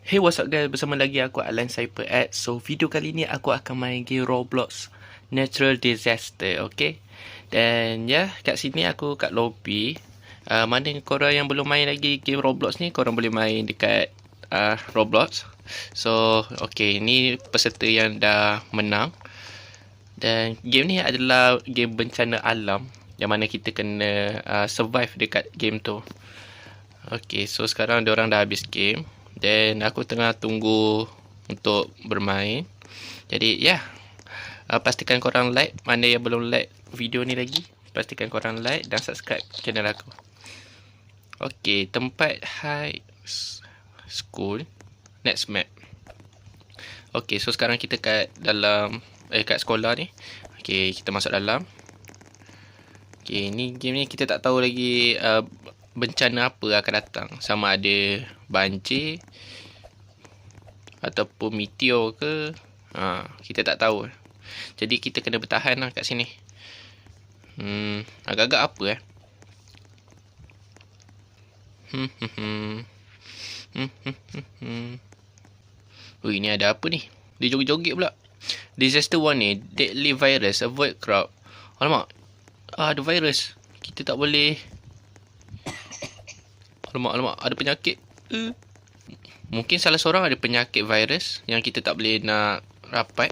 Hey, what's up guys, bersama lagi aku Alan Cyper X. So video kali ni aku akan main game Roblox Natural Disaster, okay. Dan ya, kat sini aku kat lobby. Mana korang yang belum main lagi game Roblox ni, korang boleh main dekat Roblox. So okay, ni peserta yang dah menang. Dan game ni adalah game bencana alam, yang mana kita kena survive dekat game tu. Okay, so sekarang diorang dah habis game. Dan aku tengah tunggu untuk bermain. Jadi ya, pastikan korang like. Mana yang belum like video ni lagi, pastikan korang like dan subscribe channel aku. Okay, tempat high school. Next map. Okay, so sekarang kita kat dalam kat sekolah ni. Okay, kita masuk dalam. Okay, ni game ni kita tak tahu lagi bencana apa akan datang. Sama ada banjir ataupun meteor ke, kita tak tahu. Jadi kita kena bertahan lah kat sini. Agak-agak apa Ui, ni ada apa ni? Dia joget-joget pula. Disaster warning, deadly virus, avoid crowd. Alamak, ada virus. Kita tak boleh. Alamak, ada penyakit. Mungkin salah seorang ada penyakit virus yang kita tak boleh nak rapat.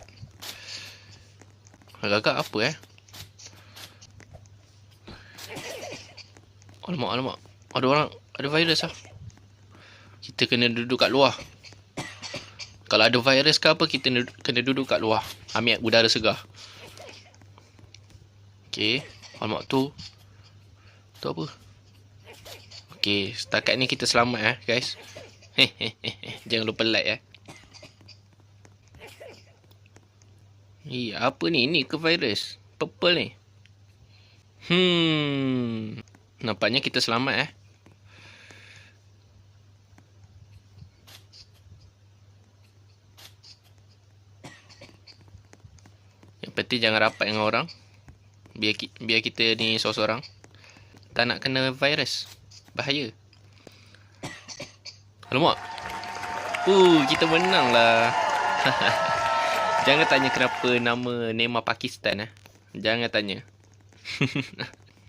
Agak-agak apa Alamak. Ada orang, ada virus lah. Kita kena duduk kat luar. Kalau ada virus ke apa, kita kena duduk kat luar. Ambil udara segar. Okay. Alamak, tu apa? Okay, setakat ni kita selamat guys. Jangan lupa like apa ni? Ni ke virus? Purple ni. Nampaknya kita selamat Yang penting jangan rapat dengan orang. Biar kita ni seorang-seorang. Tak nak kena virus. Bahaya. Alamak. Kita menang lah. Jangan tanya kenapa nama Neymar Pakistan Jangan tanya.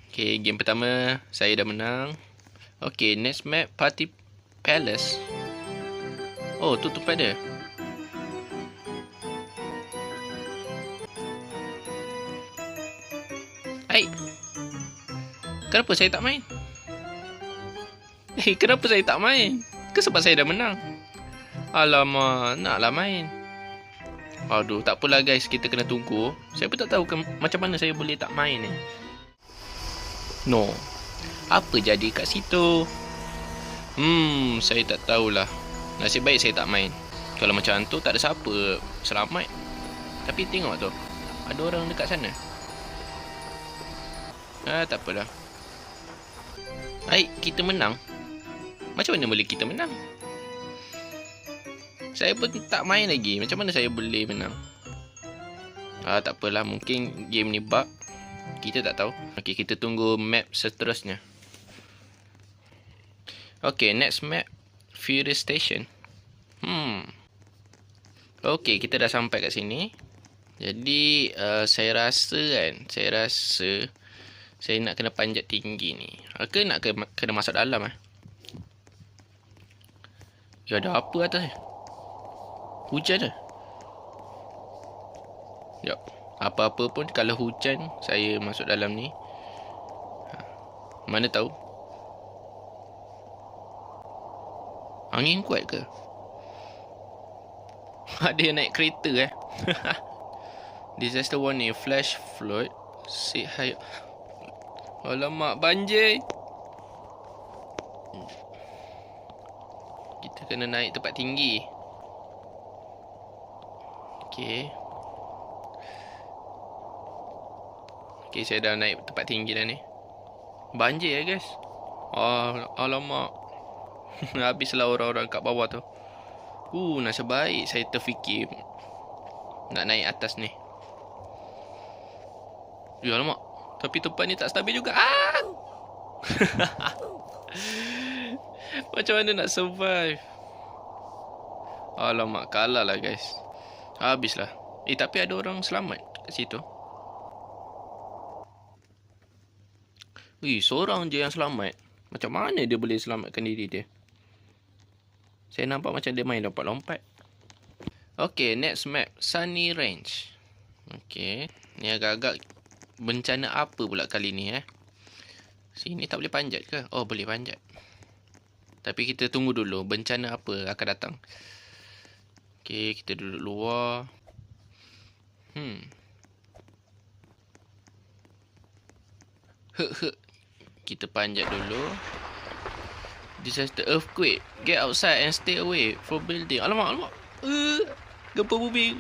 Okay, game pertama saya dah menang. Okay, next map, Party Palace. Oh, tu tempat dia. Hai. Kenapa saya tak main? Kenapa saya tak main? Ke sebab saya dah menang? Alamak, naklah main. Aduh, tak apalah guys, kita kena tunggu. Saya pun tak tahu macam mana saya boleh tak main ni. No. Apa jadi kat situ? Saya tak tahulah. Nasib baik saya tak main. Kalau macam tu tak ada siapa selamat. Tapi tengok tu, ada orang dekat sana. Tak apalah. Baik, kita menang. Macam mana boleh kita menang? Saya pun tak main lagi. Macam mana saya boleh menang? Tak apalah. Mungkin game ni bug. Kita tak tahu. Okay, kita tunggu map seterusnya. Okay, next map, Fury Station. Okay, kita dah sampai kat sini. Jadi saya rasa saya nak kena panjat tinggi ni. Ke nak kena masuk dalam Ya, ada apa atas ni? Hujan dah. Jap. Apa-apa pun kalau hujan, saya masuk dalam ni. Mana tahu. Angin kuat ke? Ada yang naik kereta Disaster warning, flash flood, sit high. Alamak, banjir. Kita kena naik tempat tinggi. Okay, saya dah naik tempat tinggi dah ni. Banjir guys. Alamak. Habislah orang-orang kat bawah tu. Nasib baik saya terfikir nak naik atas ni. Ya alamak. Tapi tempat ni tak stabil juga. Macam mana nak survive? Alamak, kalah lah guys. Habislah. Tapi ada orang selamat kat situ. Seorang je yang selamat. Macam mana dia boleh selamatkan diri dia? Saya nampak macam dia main lompat-lompat. Okay, next map. Sunny Range. Okay. Ni agak-agak bencana apa pula kali ni Sini tak boleh panjat ke? Oh, boleh panjat. Tapi kita tunggu dulu. Bencana apa akan datang. Okay, kita duduk luar. Kita panjat dulu. Disaster earthquake. Get outside and stay away from building. Alamak. Gempa bumi.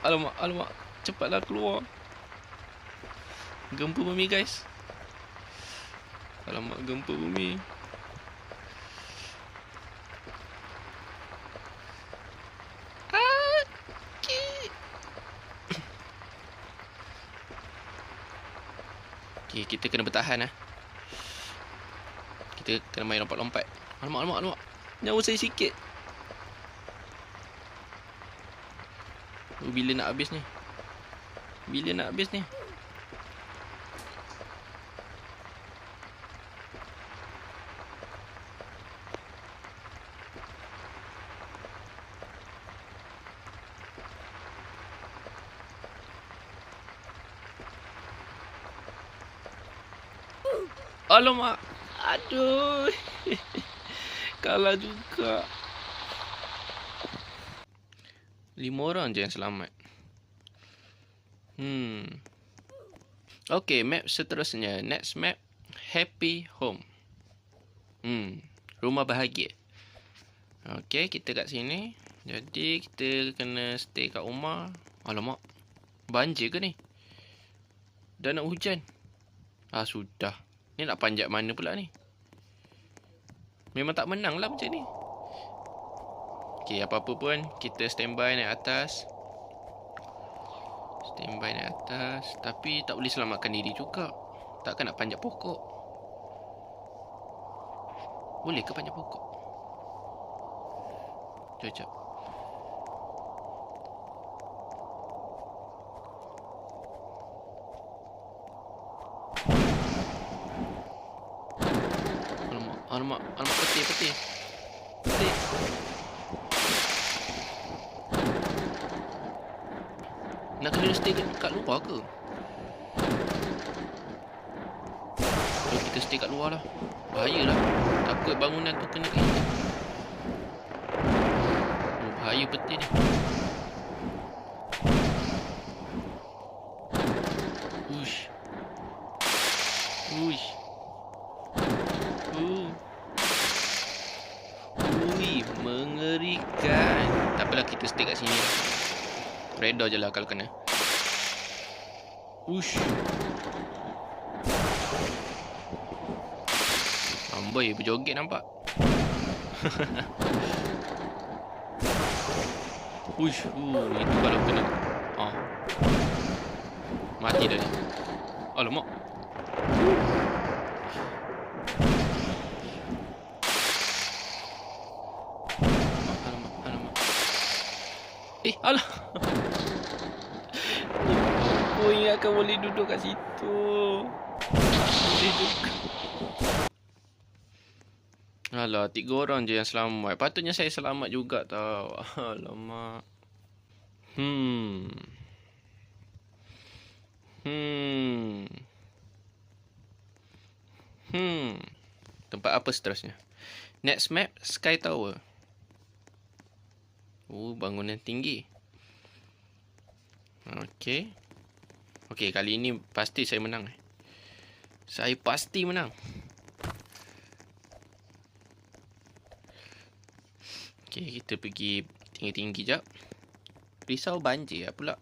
Alamak. Cepatlah keluar. Gempa bumi guys. Alamak, gempa bumi. Okay, kita kena bertahan Kita kena main lompat-lompat. Alamak. Nyawa saya sikit. Bila nak habis ni? Alamak. Aduh. Kalah juga. 5 orang je yang selamat. Okay, map seterusnya. Next map. Happy Home. Rumah bahagia. Okay, kita kat sini. Jadi, kita kena stay kat rumah. Alamak. Banjir ke ni? Dah nak hujan. Sudah. Ni nak panjat mana pula ni? Memang tak menang lah macam ni. Okay, apa-apa pun kita standby naik atas. Tapi tak boleh selamatkan diri juga. Takkan nak panjat pokok. Boleh ke panjat pokok? Jom. Alamak, peti. Nak kena stay kat luar ke? Jom kita stay kat luar lah. Bahayalah. Takut bangunan tu kena kita. Bahaya peti ni. Uish. Mengerikan. Tak apalah, kita stay kat sini lah. Redor je lah kalau kena. Ush. Amboi, berjoget nampak. Ush. Itu kalau kena. Mati dah ni. Alamak. Alah. Aku ingatkan boleh duduk kat situ. Boleh juga. Alah, 3 orang je yang selamat. Patutnya saya selamat juga tau. Alamak. Tempat apa seterusnya? Next map, Sky Tower. Bangunan tinggi. Okay, kali ini pasti saya menang. Saya pasti menang. Okay, kita pergi tinggi-tinggi jap. Risau banjir pula.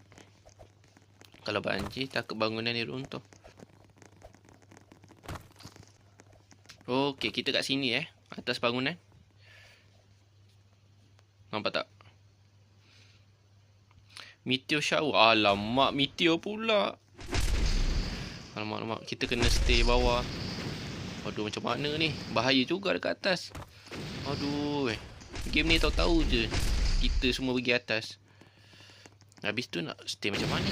Kalau banjir, takut bangunan ni runtuh. Okay, kita kat sini atas bangunan. Nampak tak? Meteor shower. Alamak, meteor pula. Alamak. Kita kena stay bawah. Aduh, macam mana ni? Bahaya juga dekat atas. Aduh. Game ni tahu-tahu je kita semua pergi atas. Habis tu nak stay macam mana?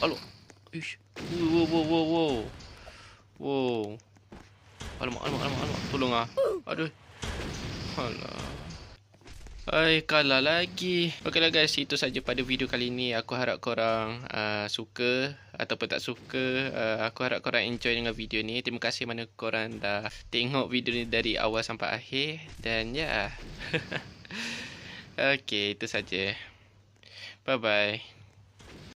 Alamak. Ish. Wow. Wow. Alamak. Tolong ah. Aduh. Alah. Hai, kalah lagi. Okeylah guys, itu saja pada video kali ni. Aku harap korang suka ataupun tak suka. Aku harap korang enjoy dengan video ni. Terima kasih mana korang dah tengok video ni dari awal sampai akhir. Dan ya. Okey, itu saja. Bye bye.